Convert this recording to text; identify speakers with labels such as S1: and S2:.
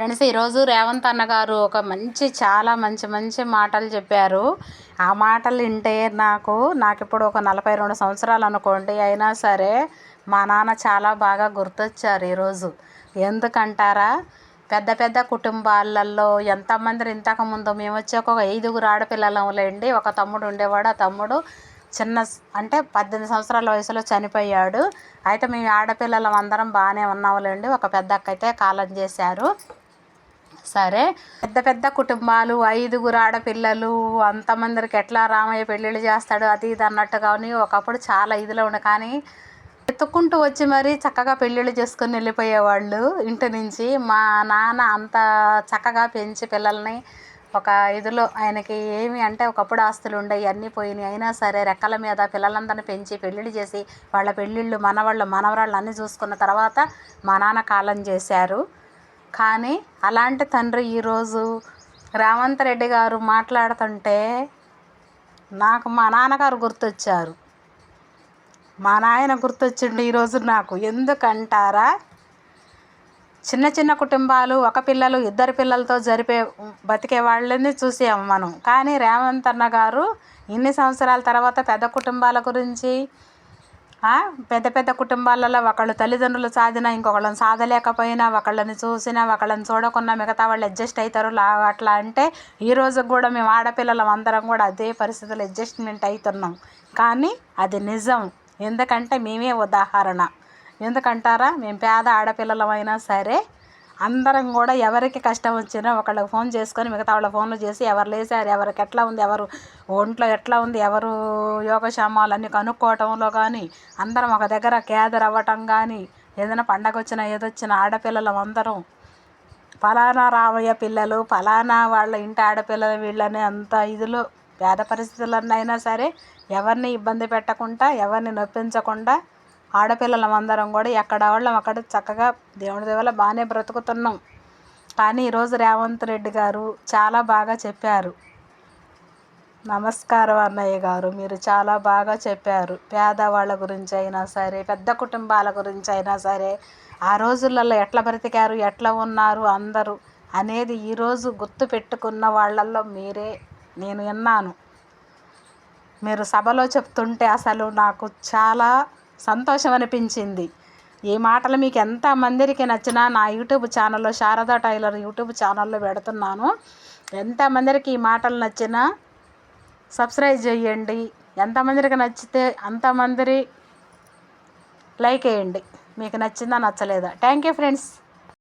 S1: Friends, ఈరోజు రేవంత్ అన్న గారు ఒక చాలా మంచి మంచి మాటలు చెప్పారు. ఆ మాటలు వింటే నాకు ఇప్పుడు ఒక 42 సంవత్సరాలు అనుకోండి. అయినా సరే మా నాన్న చాలా బాగా గుర్తొచ్చారు ఈరోజు. ఎందుకంటారా, పెద్ద పెద్ద కుటుంబాలలో ఎంతమంది ఇంతకుముందు మేము వచ్చాక ఒక 5గురు ఆడపిల్లలంలేండి. ఒక తమ్ముడు ఉండేవాడు. ఆ తమ్ముడు అంటే 18 సంవత్సరాల వయసులో చనిపోయాడు. అయితే మేము ఆడపిల్లలం అందరం బాగానే ఉన్నాములేండి. ఒక పెద్ద అక్క అయితే కాలం చేశారు. సరే, పెద్ద పెద్ద కుటుంబాలు, 5గురు ఆడపిల్లలు, అంతమందికి ఎట్లా రామయ్య పెళ్ళిళ్ళు చేస్తాడు అది ఇది అన్నట్టుగాని ఒకప్పుడు చాలా ఇదిలో ఉండే. కానీ ఎత్తుక్కుంటూ వచ్చి మరీ చక్కగా పెళ్ళిళ్ళు చేసుకొని వెళ్ళిపోయేవాళ్ళు ఇంటి నుంచి. మా నాన్న అంత చక్కగా పెంచి పిల్లల్ని ఒక ఇదిలో, ఆయనకి ఏమి అంటే ఒకప్పుడు ఆస్తులు ఉండేవి, అన్నీ పోయినాయి. అయినా సరే రెక్కల మీద పిల్లలందరినీ పెంచి పెళ్ళిళ్ళు చేసి వాళ్ళ పెళ్ళిళ్ళు, మనవాళ్ళు మనవరాళ్ళు అన్నీ చూసుకున్న తర్వాత మా నాన్న కాలం చేశారు. కానీ అలాంటి తండ్రి ఈరోజు రేవంత్ రెడ్డి గారు మాట్లాడుతుంటే నాకు మా నాన్నగారు గుర్తొచ్చారు. మా నాయన గుర్తొచ్చిండు ఈరోజు నాకు. ఎందుకంటారా, చిన్న చిన్న కుటుంబాలు, ఒక పిల్లలు, 2 పిల్లలతో బతికే వాళ్ళని చూసాము మనం. కానీ రేవంత్ అన్న గారు ఇన్ని సంవత్సరాల తర్వాత పెద్ద కుటుంబాల గురించి, పెద్ద పెద్ద కుటుంబాలలో ఒకళ్ళు తల్లిదండ్రులు సాధినా ఇంకొకళ్ళని సాధలేకపోయినా, ఒకళ్ళని చూసినా ఒకళ్ళని చూడకున్నా మిగతా వాళ్ళు అడ్జస్ట్ అవుతారు అట్లా. అంటే ఈరోజు కూడా మేము ఆడపిల్లలం అందరం కూడా అదే పరిస్థితులు అడ్జస్ట్మెంట్ అవుతున్నాం. కానీ అది నిజం. ఎందుకంటే మేమే ఉదాహరణ. ఎందుకంటారా, మేము పేద ఆడపిల్లలమైనా సరే అందరం కూడా ఎవరికి కష్టం వచ్చినా ఒకళ్ళకి ఫోన్ చేసుకొని మిగతా వాళ్ళ ఫోన్లు చేసి ఎవరు లేచారు, ఎవరికి ఎట్లా ఉంది, ఎవరు ఒంట్లో ఎట్లా ఉంది, ఎవరు యోగక్షేమాలు అన్నీ కనుక్కోవటంలో కానీ, అందరం ఒక దగ్గర గ్యాదర్ అవ్వటం కానీ, ఏదైనా పండగ వచ్చినా ఏదొచ్చినా ఆడపిల్లలం అందరం ఫలానా రామయ్య పిల్లలు, ఫలానా వాళ్ళ ఇంటి ఆడపిల్లలు వీళ్ళని అంత ఇదిలో పేద పరిస్థితులన్నైనా సరే ఎవరిని ఇబ్బంది పెట్టకుండా, ఎవరిని నొప్పించకుండా ఆడపిల్లలం అందరం కూడా ఎక్కడ వాళ్ళం అక్కడ చక్కగా దేవుడి దేవల బాగానే బ్రతుకుతున్నాం. కానీ ఈరోజు రేవంత్ రెడ్డి గారు చాలా బాగా చెప్పారు. నమస్కారం అన్నయ్య గారు, మీరు చాలా బాగా చెప్పారు. పేదవాళ్ళ గురించి అయినా సరే, పెద్ద కుటుంబాల గురించి అయినా సరే, ఆ రోజులలో ఎట్లా బ్రతికారు, ఎట్లా ఉన్నారు అందరూ అనేది ఈరోజు గుర్తు పెట్టుకున్న వాళ్ళల్లో మీరే. నేను విన్నాను మీరు సభలో చెప్తుంటే, అసలు నాకు చాలా సంతోషం అనిపించింది. ఈ మాటలు మీకు ఎంతమందికి నచ్చినా నా యూట్యూబ్ ఛానల్లో, శారదా టైలర్ యూట్యూబ్ ఛానల్లో పెడుతున్నాను. ఎంతమందికి ఈ మాటలు నచ్చినా సబ్స్క్రైబ్ చేయండి. ఎంతమందికి నచ్చితే అంతమంది లైక్ వేయండి. మీకు నచ్చిందా నచ్చలేదా? Thank you friends.